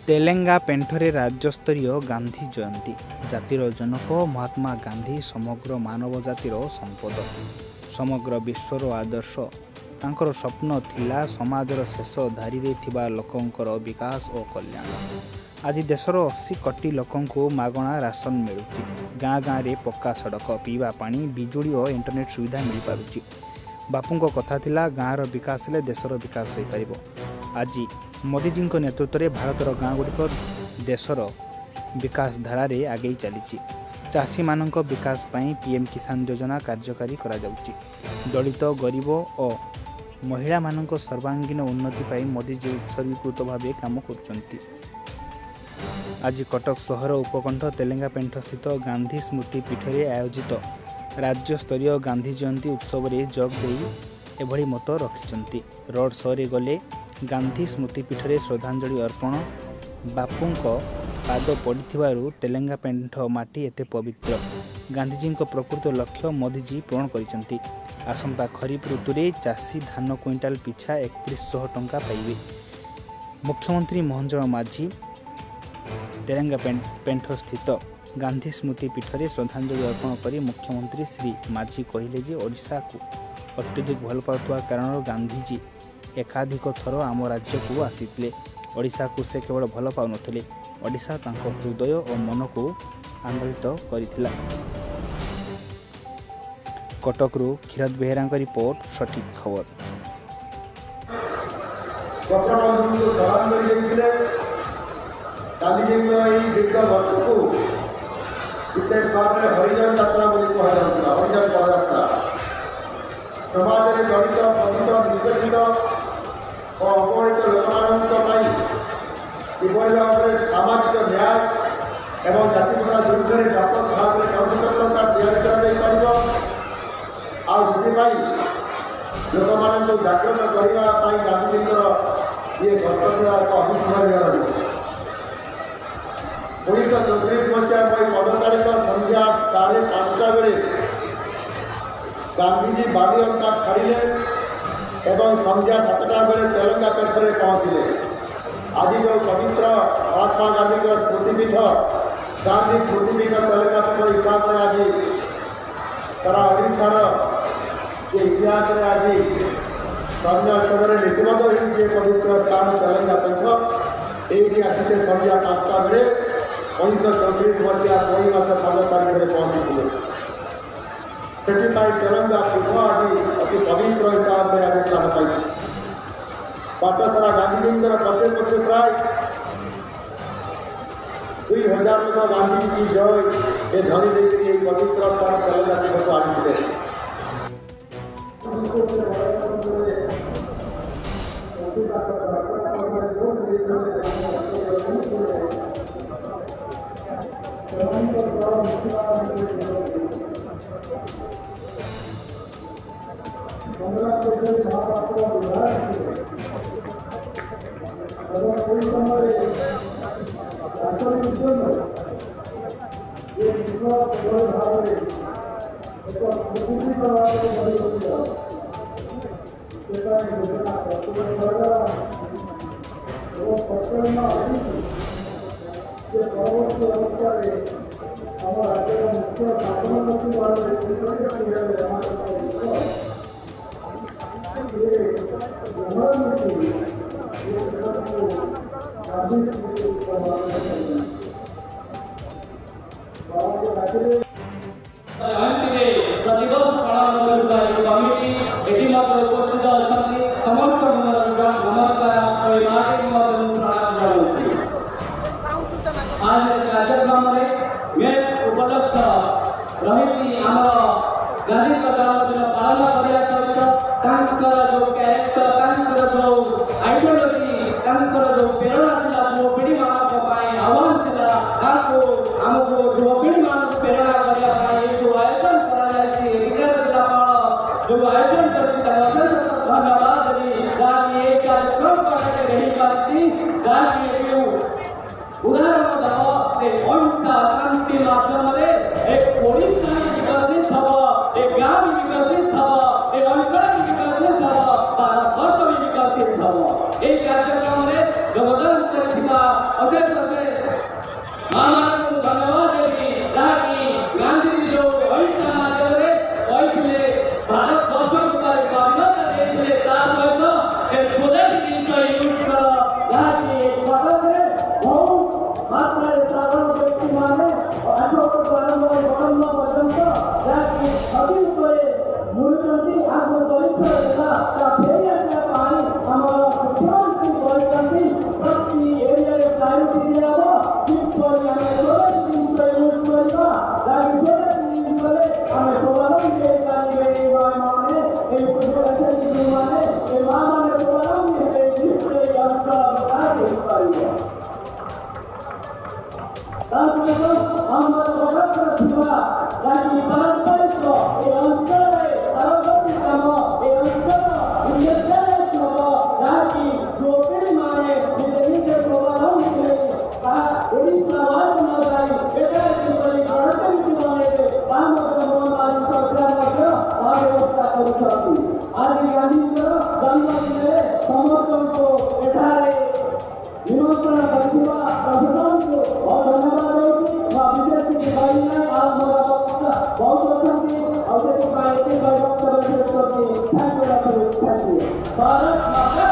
तेलेंगा पेंठरे राज्यस्तरीय गांधी जयंती। जातिर जनक महात्मा गांधी समग्र मानव जातिर संपद, समग्र विश्वर आदर्श। तांकर स्वप्न थिला समाजर शेष धारी रे थिबा लोकंकर विकास और कल्याण। आज देशर 80 कोटी लोकंकु मागणा राशन मिलुची। गाँ गाँ रे पक्का सड़क, पीवा पानी, बिजुली और इंटरनेट सुविधा मिल पारुची। बापूंको कथा थिला गाँर विकास हेले देशर विकास हो पारिबो। आज मोदीजी नेतृत्व में भारतर गाँ गुड़िक देशर विकास धारा रे आगे चली। चाषी मानक विकास पाई पीएम किसान योजना कार्यकारी करा जाउची। दलित, गरीब और महिला मानक सर्वांगीन उन्नति पाई मोदीजी उत्सर्गीकृत भाव काम करुचंती। आज कटक सहर उपकंठ तेलेंगा पेंठ स्थित गांधी स्मृति पीठ में आयोजित राज्य स्तरीय गांधी जयंती उत्सव में जोग देई एभली मत रखिचंती। रोड शो रे गले गांधी स्मृति पीठ में श्रद्धांजलि अर्पण। बापूंको पाद पड़ू तेलेंगा पेंठ माटी एते पवित्र। गांधीजी प्रकृत लक्ष्य मोदीजी पूरण करिसेंती। आसंता खरीफ ऋतु में चाषी धान क्विंटाल पिछा 3100 टंका पाइबे। मुख्यमंत्री मोहन माझी तेलेंगा पेंठ स्थित गांधी स्मृति पीठ में श्रद्धांजलि अर्पण कर मुख्यमंत्री श्री माझी कहले जे ओडिशा को अत्यधिक भल पाउथवा कारण गांधीजी एकाधिक थर आम राज्य को आसीथिले। ओडिशा को से केवल भल पाउ नथिले, ओडिशा तांको हृदय और मन को आंदोलित करिथिला। कटकरू क्षीरद बेहेरा रिपोर्ट, सठिक खबर। और अपहृत लोक किभली भाव में सामाजिक न्याय एवं जातिगत विरुद्ध में व्यापक भाव में कौशलता तैयारी लोक मान जागृत करने गांधीजी ये कर्तव्य एक अविस्मरणीय रही। 1934 मसीहा 15 तारीख संध्या 5:30 बेले गांधीजी बाली अंका छाड़िले एवं संध्या 7टा बेले तेलंगा पेंठरे पहुँचले। आज जो पवित्र महात्मा गांधी स्मृतिपीठ गांधी स्मृतिपीठ तेलंगा पेंठ हिसाब से आज सारा ओडार ये इतिहास में आज अन्य स्तर में लिपिबद्ध हो पवित्र स्थान तेलंगा पेंठ ये आसी संध्या 5टा बेले 1934 मसीहा 2 मास 15 तारीख में पहुँची। तेलंगा पीठ आज अति पवित्र हिसाब में आज स्थान पाई। बाट सारा गांधीजी पछे पछे प्राय 2000 लोग गांधी की जय ये धरी देखिए पवित्र स्थान तेलंगा पीठ को आनी। शांति माध्यम एक ओडिशा विकसित हम, एक गाँव विकसित हम, एक अंचल विकसित हम, भारत वर्ष विकसित हम। एक कार्यक्रम में योगदान ଅଶେଷ ଅଶେଷ ଆମମାନଙ୍କୁ ଧନ୍ୟବାଦ ଦେବି ଯାହାକି ଗାନ୍ଧୀଜୀ ଯେଉଁ ଅହିଂସା ମାଧ୍ୟମରେ କହିଥିଲେ ଭାରତ ବର୍ଷକୁ ତାର ସ୍ୱାଧୀନତା ଦେଇଥିଲେ ତା ସହିତ ଏ ସ୍ୱଦେଶୀ ଜିନିଷ ୟୁଜ୍ କର ଯାହାକି ଭାରତରେ ବହୁତ ମାତ୍ରାରେ ସାଧାରଣ ବ୍ୟକ୍ତିମାନେ ଅଶୋକଠୁ ଆରମ୍ଭ କରି ବରମ୍ବ ପର୍ଯ୍ୟନ୍ତ ଯାହାକି ଖଦି ଉପରେ ମିଳୁଛନ୍ତି ଆଗ ପରୀକ୍ଷା ହେଲା ତା ଫେରି ଆସିବା ପାଇଁ ଆମର ମୁଖ୍ୟମନ୍ତ୍ରୀ କହିଛନ୍ତି ପ୍ରତି ଏରିଆରେ ପ୍ରାୟୋରିଟି ଦିଆହେବ କିପରି ଆମେ ସ୍ୱଦେଶୀ ଜିନିଷ ୟୁଜ୍ କରିବା ଯାହାକି ସ୍ୱଦେଶୀ ୟୁଜ୍ କଲେ ଆମେ ସ୍ୱାବଲମ୍ବୀ ହେଇପାରିବେ ମାନେ এই ମାନେ ଏ ମାଆମାନେ ସ୍ୱାବଲମ୍ବୀ ହେଲେ ନିଶ୍ଚୟ ଏ ଅଞ୍ଚଳ ବିକାଶ ହେଇପାରିବ ତାସହିତ ଆମର ପ୍ରଭାବରେ ଥିବା ଯାହାକି ପାରମ୍ପରିକ ଏ ଅଞ୍ଚଳରେ ପାରମ୍ପରିକ କାମ ଏ ଅଞ୍ଚଳ ଇଣ୍ଡଷ୍ଟ୍ରିଆଲାଇଜ୍ ହେବ ଯାହାକି ଯୁବପିଢ଼ିମାନେ ନିଜେ ନିଜେ ସ୍ୱାବଲମ୍ବୀ ହେଲେ ତାହା ଓଡ଼ିଶା ବାହାରକୁ ନ ଯାଇ ଏଠାରେ କିପରି ପ୍ରଡକ୍ଟିଭିଟି ବନେଇବେ ତାହା ମଧ୍ୟ ମୋହନବାଦୀ ସରକାର ମଧ୍ୟ ତାହା ବ୍ୟବସ୍ଥା କରୁଛନ୍ତି ଆଜି ଗାନ୍ଧୀଜୀଙ୍କର ଜନ୍ମଦିନରେ ସମସ୍ତଙ୍କୁ ଏଠାରେ ନିମନ୍ତ୍ରଣ କରିଥିବା ପ୍ରଶାସନକୁ ଧନ୍ୟବାଦ ଦେଉଛି ବିଶେଷ କିଛି କହିବି ନାହିଁ ଆଉ ମୋର ବକ୍ତା ବହୁତ ଅଛନ୍ତି ଆଉ ସେଥିପାଇଁ ଏତେ ବକ୍ତବ୍ୟ ଶେଷ କରୁଛି ଥ୍ୟାଙ୍କ ୟୁ ଭାରତ ମାତା